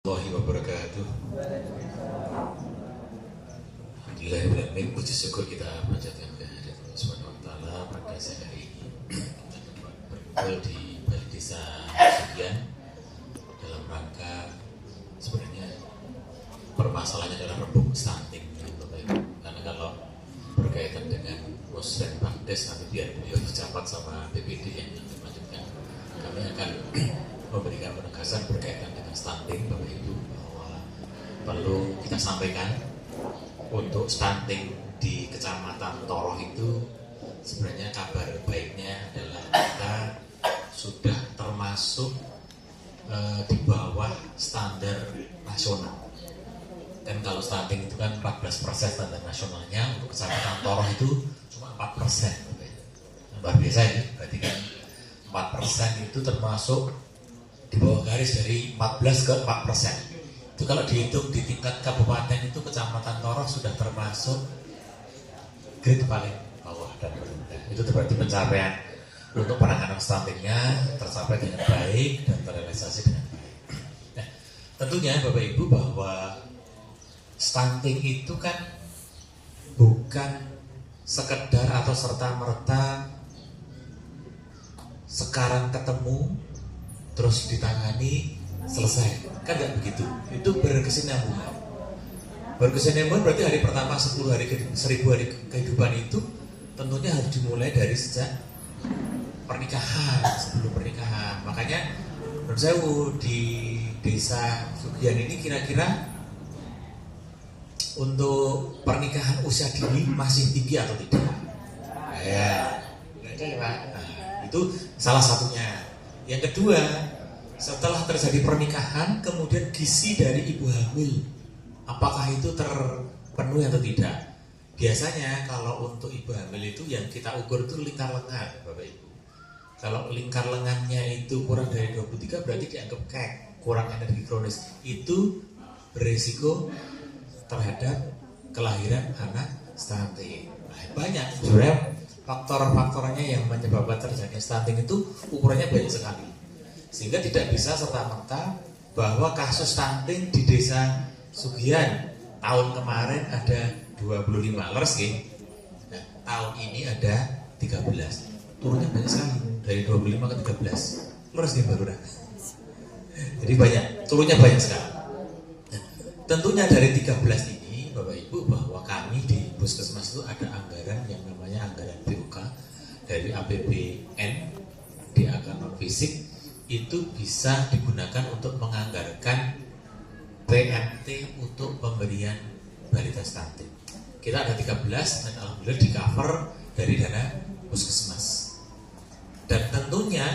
Warahmatullahi wabarakatuh. Alhamdulillahirrahmanirrahim. Puji syukur kita panjatkan kehadirat Allah Subhanahu wa taala pada siang hari ini. Kita dapat berkumpul di Balai Desa Sugian dalam rangka sebenarnya permasalahannya adalah rembuk stunting, Bapak Ibu. Karena kalau berkaitan dengan Musren Bangdes nanti biar beliau dicatat sama BPD yang nanti melanjutkan. Kami akan memberikan penegasan berkaitan dengan stunting, Bapak Ibu, bahwa perlu kita sampaikan untuk stunting di Kecamatan Toroh itu sebenarnya kabar baiknya adalah kita sudah termasuk di bawah standar nasional. Dan kalau stunting itu kan 14% standar nasionalnya, untuk Kecamatan Toroh itu cuma 4%. Luar biasa ya, berarti kan 4% itu termasuk di bawah garis dari 14 ke 4%. Itu kalau dihitung di tingkat kabupaten itu Kecamatan Toroh sudah termasuk grade paling bawah dan rendah. Itu berarti pencapaian untuk penanganan stuntingnya tercapai dengan baik dan terrealisasi dengan baik. Nah, tentunya Bapak Ibu bahwa stunting itu kan bukan sekedar atau serta-merta sekarang ketemu terus ditangani selesai, kan nggak begitu. Itu berkesinambungan. Berkesinambungan berarti hari pertama 10 hari 1000 hari kehidupan itu tentunya harus dimulai dari sejak pernikahan, sebelum pernikahan. Makanya menurut saya di Desa Sugian ini kira-kira untuk pernikahan usia dini masih tinggi atau tidak? Ya, itu salah satunya. Yang kedua, setelah terjadi pernikahan, kemudian gizi dari ibu hamil, apakah itu terpenuhi atau tidak? Biasanya kalau untuk ibu hamil itu yang kita ukur itu lingkar lengan, Bapak Ibu. Kalau lingkar lengannya itu kurang dari 23 berarti dianggap kek, kurang energi kronis. Itu beresiko terhadap kelahiran anak stunting. Banyak sebenarnya faktor-faktornya yang menyebabkan terjadinya stunting itu ukurannya banyak sekali. Sehingga tidak bisa serta-merta bahwa kasus stunting di Desa Sugian tahun kemarin ada 25 leres ya. Nah, tahun ini ada 13. Turunnya banyak sekali dari 25 ke 13. Leres nih baru dah. Jadi banyak, turunnya banyak sekali. Nah, tentunya dari 13 ini Bapak Ibu bahwa kami di Puskesmas itu ada anggaran yang namanya anggaran BUK dari APBN DAK non fisik, itu bisa digunakan untuk menganggarkan PMT untuk pemberian balita stunting. Kita ada 13 dan alhamdulillah di cover dari dana Puskesmas. Dan tentunya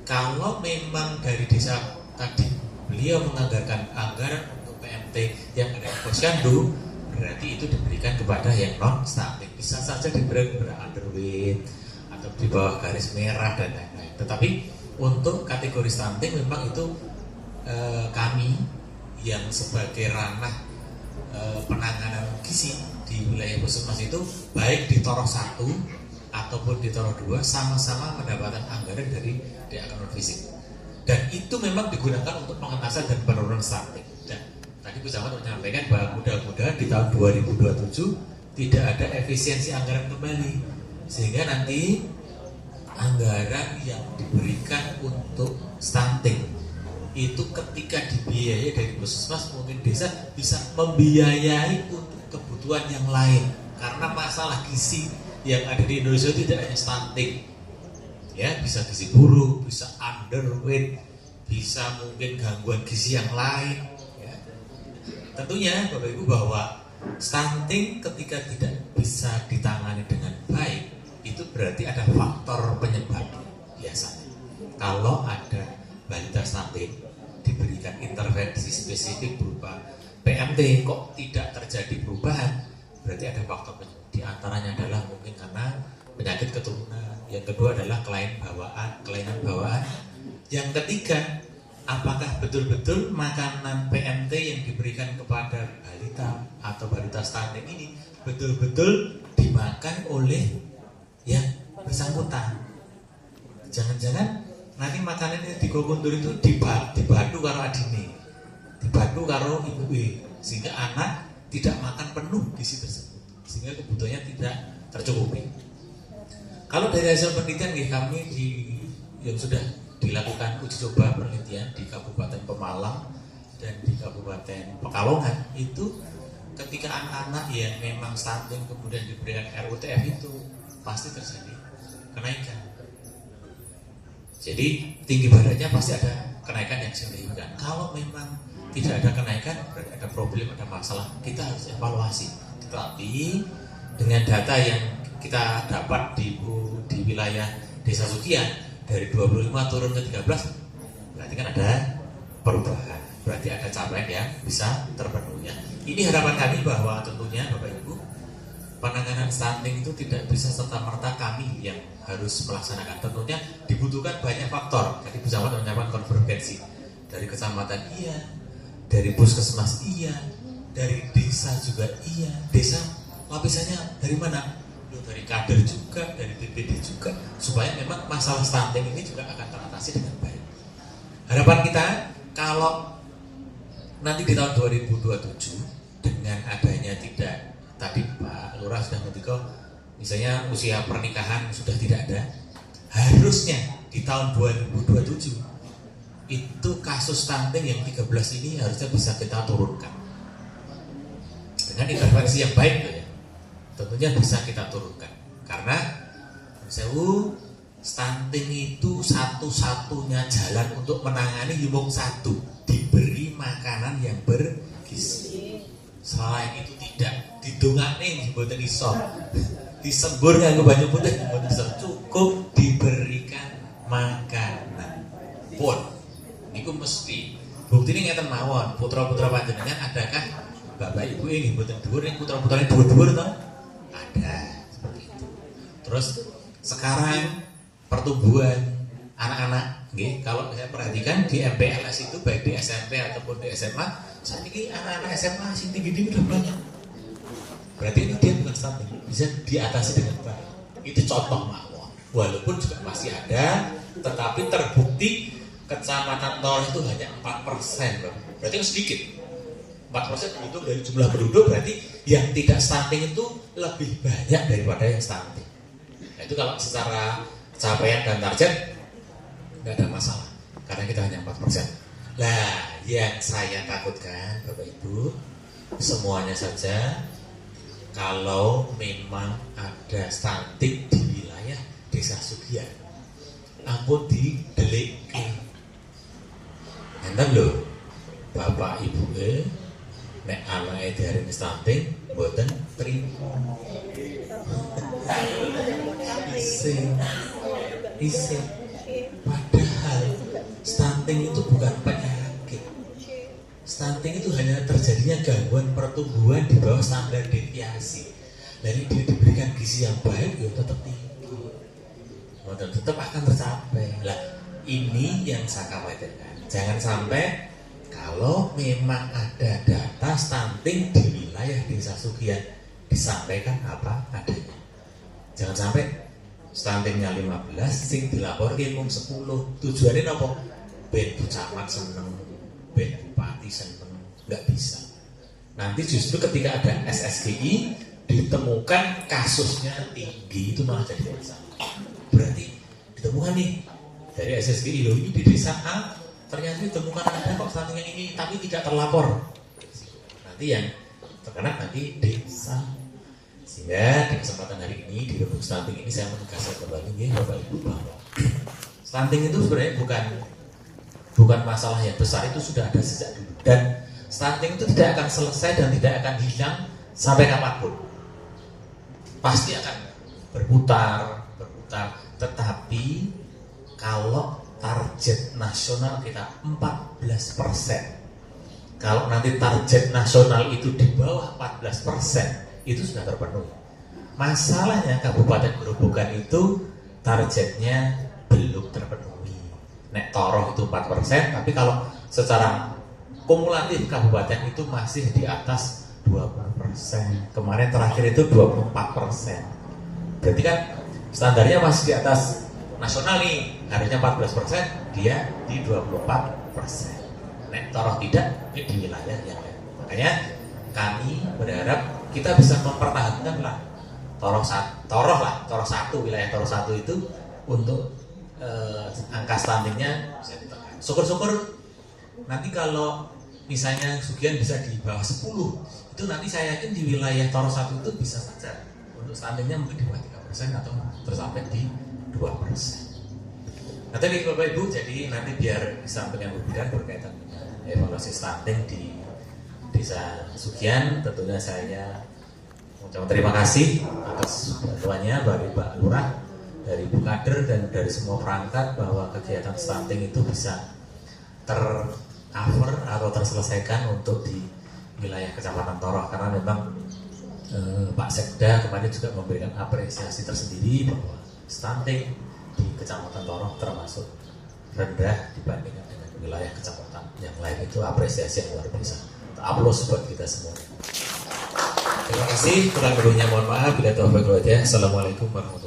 kalau memang dari desa tadi beliau menganggarkan anggaran untuk PMT yang ada di posyandu, berarti itu diberikan kepada yang non stunting. Bisa saja diberi underweight atau di bawah garis merah dan lain-lain. Tetapi untuk kategori stunting memang itu kami yang sebagai ranah penanganan gizi di wilayah Puskesmas itu baik di Toroh 1 ataupun di Toroh 2 sama-sama mendapatkan anggaran dari DAK non fisik. Dan itu memang digunakan untuk pengentasan dan penurunan stunting. Dan tadi Bu Camat menyampaikan bahwa mudah-mudahan di tahun 2027 tidak ada efisiensi anggaran kembali, sehingga nanti anggaran yang diberikan untuk stunting itu ketika dibiayai dari Puskesmas, mungkin desa bisa membiayai untuk kebutuhan yang lain. Karena masalah gizi yang ada di Indonesia tidak hanya stunting, ya, bisa gizi buruk, bisa underweight, bisa mungkin gangguan gizi yang lain, ya. Tentunya Bapak Ibu bahwa stunting ketika tidak bisa ditangani dengan baik, itu berarti ada faktor penyebab. Biasanya kalau ada balita stunting diberikan intervensi spesifik berupa PMT kok tidak terjadi perubahan, berarti ada faktor penyebab. Di antaranya adalah mungkin karena penyakit keturunan. Yang kedua adalah kelainan bawaan. Yang ketiga, apakah betul-betul makanan PMT yang diberikan kepada balita atau balita stunting ini betul-betul dimakan oleh yang bersangkutan. Jangan-jangan nanti makanan yang digokundur itu dibadu karo adine. dibantu karo ibu sehingga anak tidak makan penuh gizi tersebut, sehingga kebutuhannya tidak tercukupi. Kalau dari hasil penelitian kami yang sudah dilakukan uji coba penelitian di Kabupaten Pemalang dan di Kabupaten Pekalongan, itu ketika anak-anak yang memang stunting kemudian diberikan RUTF itu pasti terjadi kenaikan. Jadi tinggi badannya pasti ada kenaikan yang signifikan. Kalau memang tidak ada kenaikan, berarti ada problem, ada masalah, kita harus evaluasi. Tetapi dengan data yang kita dapat di wilayah Desa Sugian dari 25 turun ke 13, berarti kan ada perubahan, berarti ada capaian yang bisa terpenuhi. Ini harapan kami bahwa tentunya Bapak Ibu, penanganan stunting itu tidak bisa serta-merta kami yang harus melaksanakan. Tentunya dibutuhkan banyak faktor. Jadi bersama menyiapkan konvergensi dari kecamatan iya, dari puskesmas iya, dari desa juga iya. Desa lapisannya dari mana? Dari kader juga, dari DPD juga, supaya memang masalah stunting ini juga akan teratasi dengan baik. Harapan kita kalau nanti di tahun 2027 dengan adanya tidak, tadi Pak Lurah sudah ngerti, misalnya usia pernikahan sudah tidak ada, harusnya di tahun 2027 itu kasus stunting yang 13 ini harusnya bisa kita turunkan dengan intervensi yang baik ya. Tentunya bisa kita turunkan karena stunting itu satu-satunya jalan untuk menangani himung satu, diberi makanan yang bergizi. Selain itu tidak didongakne mboten iso, disembur nganggo banyu putih mboten iso, cukup diberikan makanan pun niku mesti buktine ngeten mawon. Putra-putra panjenengan adakah bapak ibu ini mboten dhuwur ning putra-putrane dhuwur-dhuwur to? Ada seperti itu. Terus sekarang pertumbuhan anak-anak, kalau saya perhatikan di MPLS itu baik di SMP ataupun di SMA, saat ini anak-anak SMA sing tinggi-tinggi udah banyak. Berarti ini dia bukan stunting, bisa diatasi dengan baik. Itu contoh mawon. Walaupun juga masih ada, tetapi terbukti Kecamatan Torong itu hanya 4%, berarti kan sedikit. 4% dihitung dari jumlah penduduk, berarti yang tidak stunting itu lebih banyak daripada yang stunting. Nah, itu kalau secara capaian dan target nggak ada masalah, karena kita hanya 4%. Lah, yang saya takutkan Bapak Ibu, semuanya saja kalau memang ada stunting di wilayah Desa Sugian, ampun didelik. Enten lho, Bapak Ibu nek anake diarani stunting mboten trimo. Isi. Padahal stunting itu bukan penyakit. Stunting itu hanya terjadinya gangguan pertumbuhan di bawah standar deviasi. Dari dia diberikan gizi yang baik, ya tetap tinggi, dan tetap akan tercapai. Lah, ini yang saya khawatirkan. Jangan sampai kalau memang ada data stunting di wilayah Desa Sugian disampaikan apa adanya. Jangan sampai stuntingnya 15, sing dilaporke mung 10. Tujuannya apa? Ben camat seneng, ben bupati seneng, nggak bisa. Nanti justru ketika ada SSGI ditemukan kasusnya tinggi, itu malah jadi masalah. Berarti ditemukan nih dari SSGI loh, ini di desa A ternyata ditemukan ada kok stunting ini, tapi tidak terlapor. Nanti yang terkena nanti desa. Sehingga di kesempatan hari ini di Rebuk Stunting ini saya menegaskan kembali ya Bapak Ibu bahwa stunting itu sebenarnya bukan masalah yang besar, itu sudah ada sejak dulu, dan stunting itu tidak akan selesai dan tidak akan hilang sampai kapanpun. Pasti akan berputar. Tetapi kalau target nasional kita 14%, kalau nanti target nasional itu di bawah 14%, itu sudah terpenuhi. Masalahnya Kabupaten Grobogan itu targetnya belum terpenuhi. Nek Torong itu 4%, tapi kalau secara kumulatif kabupaten itu masih di atas 20%. Kemarin terakhir itu 24%. Berarti kan standarnya masih di atas nasional nih, harusnya 14%, dia di 24%. nek toroh tidak di wilayah yang lain. Makanya kami berharap kita bisa mempertahankan lah toroh satu, wilayah toroh satu itu untuk angka stuntingnya bisa ditekan. Syukur-syukur nanti kalau misalnya Sugian bisa di bawah 10, itu nanti saya yakin di wilayah toroh satu itu bisa saja untuk stuntingnya mungkin di bawah 3% atau tersampai di 2%. Nah tadi Bapak Ibu, jadi nanti biar disampaikan Bu Bidan berkaitan dengan evaluasi stunting di Desa Sugian, tentunya saya mengucapkan terima kasih atas bantuannya dari Pak Lurah, dari Bu Kader, dan dari semua perangkat bahwa kegiatan stunting itu bisa tercover atau terselesaikan untuk di wilayah Kecamatan Toroh, karena memang Pak Sekda kemarin juga memberikan apresiasi tersendiri bahwa stunting di Kecamatan Toroh termasuk rendah dibandingkan dengan wilayah kecamatan yang lain. Itu apresiasi yang luar biasa. Aplaus buat kita semua. Terima kasih. Kurang lebihnya mohon maaf. Bila taufiq wal hidayah. Assalamualaikum warahmatullahi wabarakatuh.